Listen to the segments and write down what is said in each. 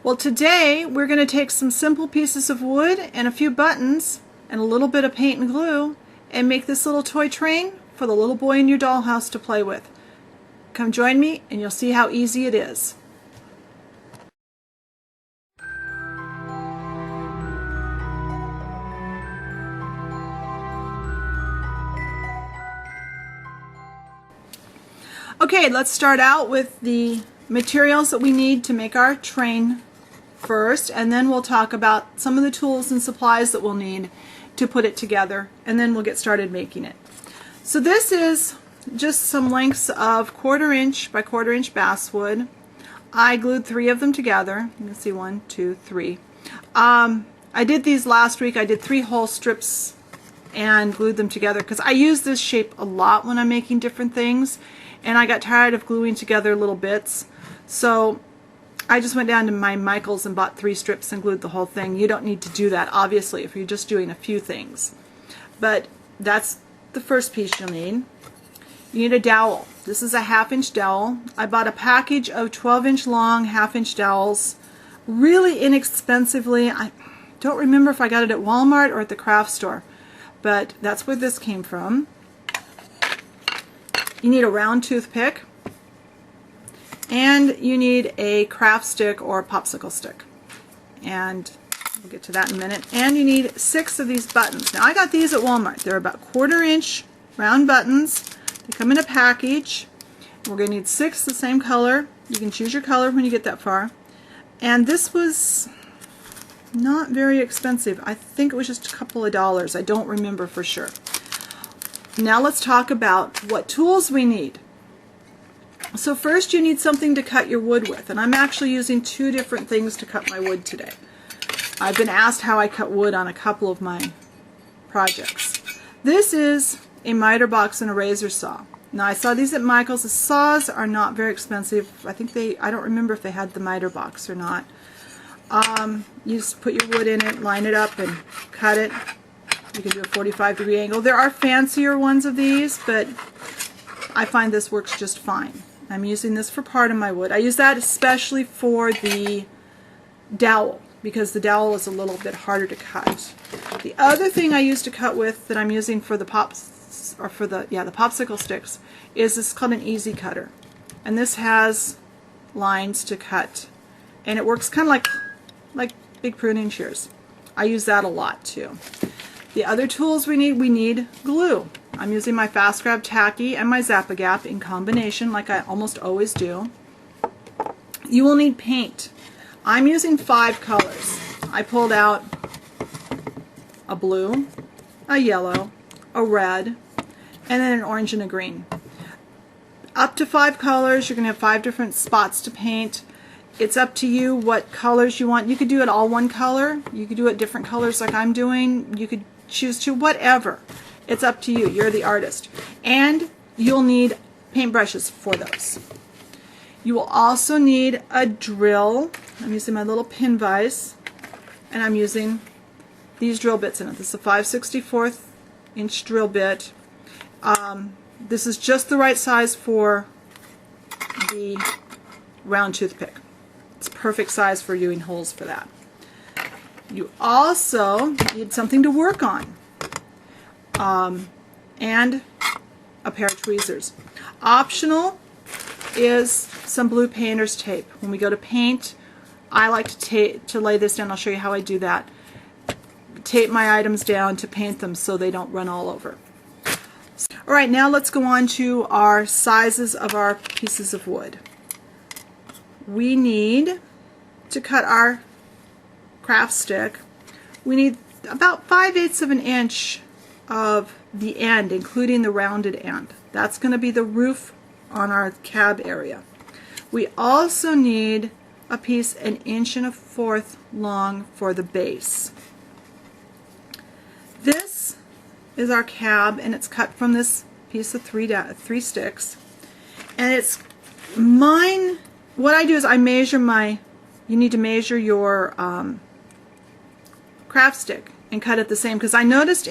Well, today we're going to take some simple pieces of wood and a few buttons and a little bit of paint and glue and make this little toy train for the little boy in your dollhouse to play with. Come join me and you'll see how easy it is. Okay, let's start out with the materials that we need to make our train first, and then we'll talk about some of the tools and supplies that we'll need to put it together, and then we'll get started making it. So this is just some lengths of 1/4 inch by 1/4 inch basswood. I glued 3 of them together. You can see 1, 2, 3. I did these last week. I did 3 whole strips and glued them together because I use this shape a lot when I'm making different things, and I got tired of gluing together little bits. So I just went down to my Michael's and bought 3 strips and glued the whole thing. You don't need to do that, obviously, if you're just doing a few things. But that's the first piece you'll need. You need a dowel. This is a 1/2 inch dowel. I bought a package of 12-inch long 1/2 inch dowels really inexpensively. I don't remember if I got it at Walmart or at the craft store, but that's where this came from. You need a round toothpick, and you need a craft stick or a popsicle stick, and we'll get to that in a minute. And you need 6 of these buttons. Now I got these at Walmart. They're about 1/4 inch round buttons. They come in a package. We're going to need 6 the same color. You can choose your color when you get that far. And this was not very expensive. I think it was just a couple of dollars. I don't remember for sure. Now let's talk about what tools we need. So first you need something to cut your wood with, and I'm actually using 2 different things to cut my wood today. I've been asked how I cut wood on a couple of my projects. This is a miter box and a razor saw. Now I saw these at Michael's. The saws are not very expensive. I don't remember if they had the miter box or not. You just put your wood in it, line it up, and cut it. You can do a 45-degree angle. There are fancier ones of these, but I find this works just fine. I'm using this for part of my wood. I use that especially for the dowel, because the dowel is a little bit harder to cut. The other thing I use to cut with that I'm using for the the popsicle sticks is this called an easy cutter, and this has lines to cut, and it works kind of like big pruning shears. I use that a lot too. The other tools we need glue. I'm using my Fast Grab Tacky and my Zap-A-Gap in combination, like I almost always do. You will need paint. I'm using 5 colors. I pulled out a blue, a yellow, a red, and then an orange and a green. Up to 5 colors. You're going to have 5 different spots to paint. It's up to you what colors you want. You could do it all one color. You could do it different colors like I'm doing. You could choose to, whatever. It's up to you. You're the artist. And you'll need paintbrushes for those. You will also need a drill. I'm using my little pin vise, and I'm using these drill bits in it. This is a 5/64 inch drill bit. This is just the right size for the round toothpick. It's perfect size for doing holes for that. You also need something to work on, and a pair of tweezers. Optional is some blue painter's tape. When we go to paint, I like to lay this down. I'll show you how I do that. Tape my items down to paint them so they don't run all over. Alright, now let's go on to our sizes of our pieces of wood. We need to cut our craft stick. We need about 5/8 of an inch of the end, including the rounded end. That's going to be the roof on our cab area. We also need a piece 1 1/4 inch long for the base. This is our cab, and it's cut from this piece of 3 sticks. And it's mine. What I do is I measure you need to measure your craft stick and cut it the same, because I noticed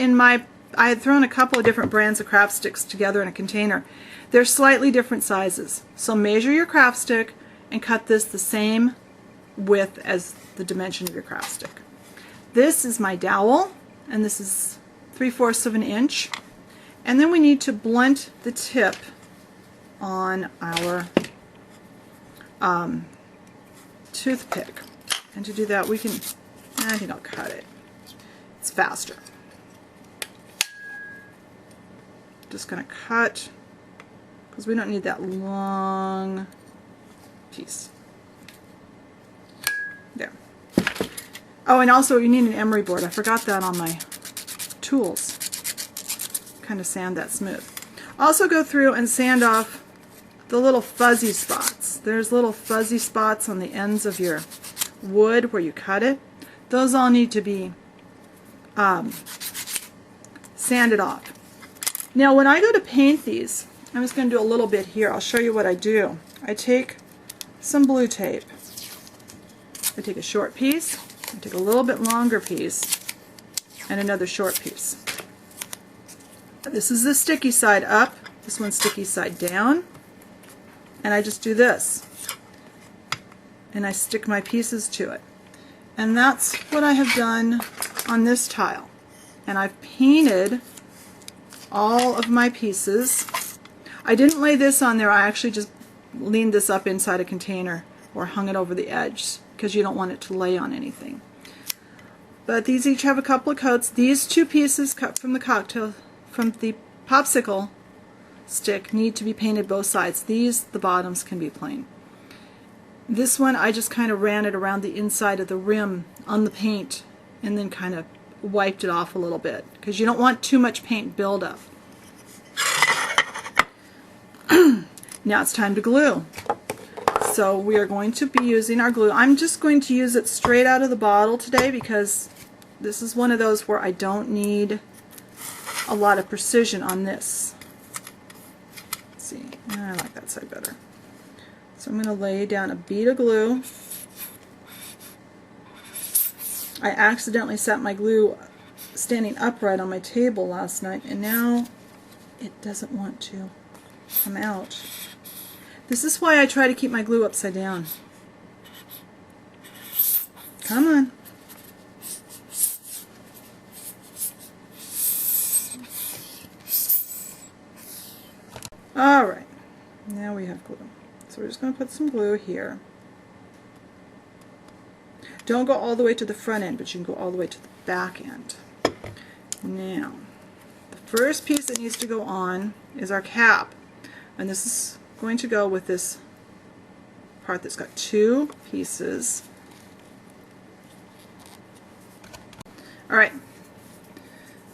I had thrown a couple of different brands of craft sticks together in a container. They're slightly different sizes. So measure your craft stick and cut this the same width as the dimension of your craft stick. This is my dowel, and this is 3/4 of an inch. And then we need to blunt the tip on our toothpick. And to do that, we can, I think I'll cut it. It's faster. Just going to cut, because we don't need that long piece. There. Oh, and also you need an emery board. I forgot that on my tools. Kind of sand that smooth. Also go through and sand off the little fuzzy spots. There's little fuzzy spots on the ends of your wood where you cut it. Those all need to be sanded off. Now when I go to paint these, I'm just going to do a little bit here. I'll show you what I do. I take some blue tape. I take a short piece, I take a little bit longer piece, and another short piece. This is the sticky side up, this one's sticky side down, and I just do this. And I stick my pieces to it. And that's what I have done on this tile. And I've painted all of my pieces. I didn't lay this on there, I actually just leaned this up inside a container or hung it over the edge because you don't want it to lay on anything. But these each have a couple of coats. These two pieces cut from the popsicle stick need to be painted both sides. These, the bottoms, can be plain. This one I just kind of ran it around the inside of the rim on the paint and then kind of wiped it off a little bit because you don't want too much paint buildup. Now it's time to glue. So we are going to be using our glue. I'm just going to use it straight out of the bottle today because this is one of those where I don't need a lot of precision on this. Let's see, I like that side better. So I'm going to lay down a bead of glue. I accidentally set my glue standing upright on my table last night and now it doesn't want to come out. This is why I try to keep my glue upside down. Come on. Alright, now we have glue. So we're just going to put some glue here. Don't go all the way to the front end, but you can go all the way to the back end. Now, the first piece that needs to go on is our cap. And this is going to go with this part that's got two pieces. Alright,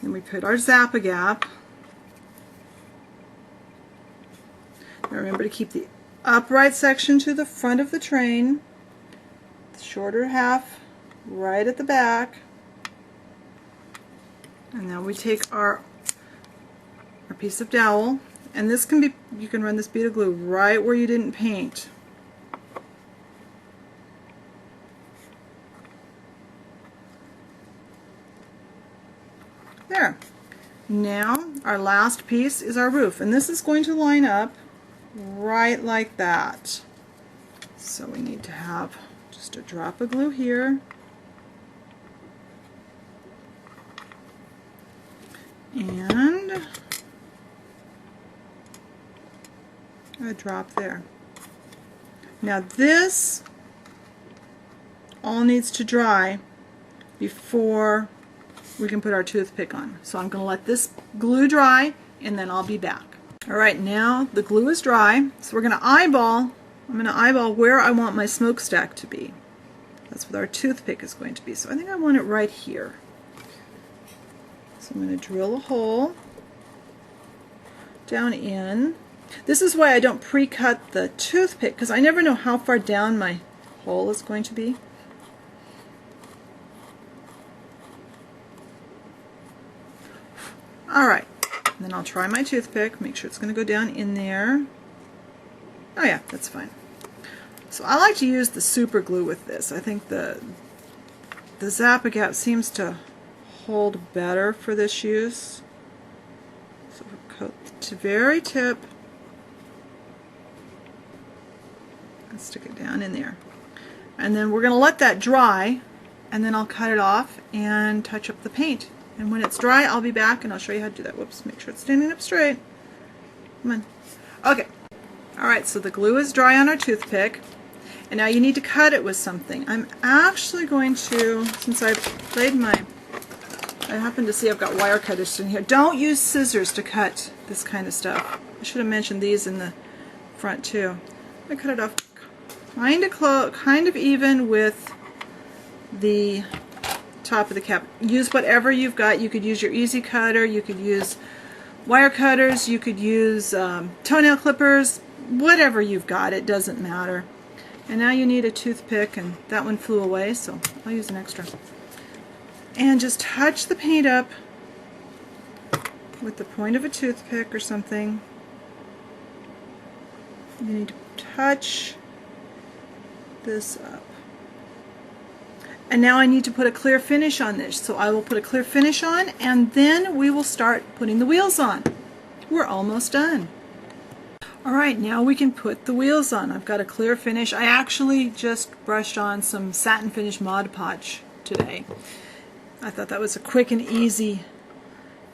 then we put our Zappa gap. Now remember to keep the upright section to the front of the train, the shorter half right at the back, and now we take our piece of dowel, and this can be, you can run this bead of glue right where you didn't paint. There. Now our last piece is our roof, and this is going to line up right like that. So we need to have just a drop of glue here, and a drop there. Now this all needs to dry before we can put our toothpick on. So I'm going to let this glue dry and then I'll be back. Alright, now the glue is dry, so we're going to eyeball, I'm going to eyeball where I want my smokestack to be. That's what our toothpick is going to be. So I think I want it right here. So I'm going to drill a hole down in. This is why I don't pre-cut the toothpick, because I never know how far down my hole is going to be. Alright, then I'll try my toothpick, make sure it's going to go down in there. Oh yeah, that's fine. So I like to use the super glue with this. I think the Zappa Gap seems to hold better for this use. So we'll coat the very tip and stick it down in there. And then we're going to let that dry, and then I'll cut it off and touch up the paint. And when it's dry, I'll be back and I'll show you how to do that. Whoops, make sure it's standing up straight. Come on. Okay. Alright, so the glue is dry on our toothpick. And now you need to cut it with something. I'm actually going to, since I've played I happen to see I've got wire cutters in here. Don't use scissors to cut this kind of stuff. I should have mentioned these in the front too. I'm going to cut it off kind of even with the top of the cap. Use whatever you've got. You could use your easy cutter, you could use wire cutters, you could use toenail clippers, whatever you've got, it doesn't matter. And now you need a toothpick, and that one flew away, so I'll use an extra. And just touch the paint up with the point of a toothpick or something. You need to touch this up. And now I need to put a clear finish on this, so I will put a clear finish on, and then we will start putting the wheels on. We're almost done. Alright, now we can put the wheels on. I've got a clear finish. I actually just brushed on some satin finish Mod Podge today. I thought that was a quick and easy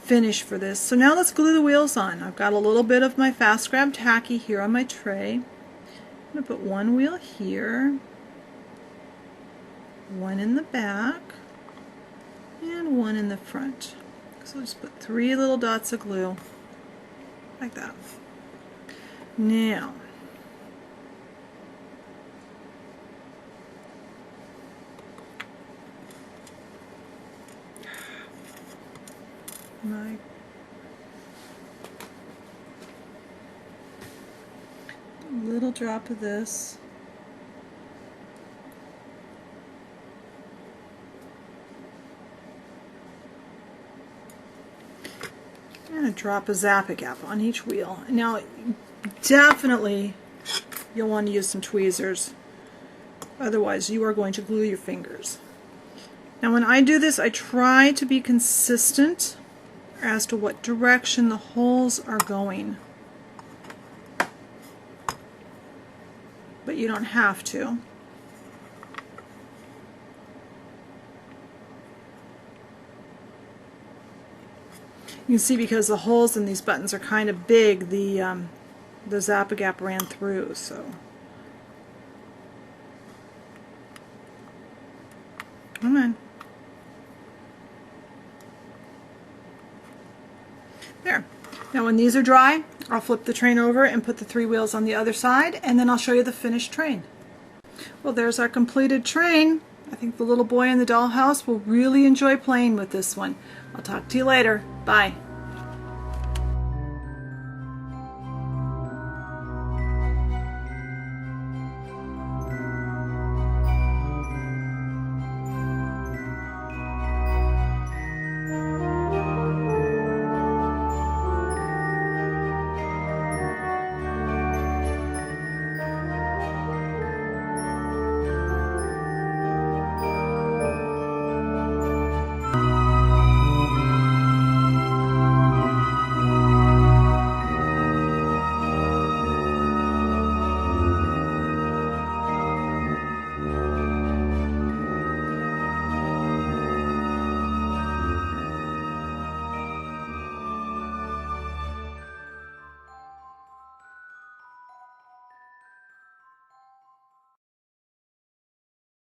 finish for this. So now let's glue the wheels on. I've got a little bit of my Fast Grab tacky here on my tray. I'm going to put one wheel here, one in the back, and one in the front. So I'll just put 3 little dots of glue like that. Now, my little drop of this. And a drop of Zap-A-Gap on each wheel. Now, definitely you'll want to use some tweezers, otherwise you are going to glue your fingers. Now when I do this, I try to be consistent as to what direction the holes are going, but you don't have to. You can see because the holes in these buttons are kind of big, the Zap-A-Gap ran through, so. Come on. There. Now when these are dry, I'll flip the train over and put the 3 wheels on the other side, and then I'll show you the finished train. Well, there's our completed train. I think the little boy in the dollhouse will really enjoy playing with this one. I'll talk to you later. Bye.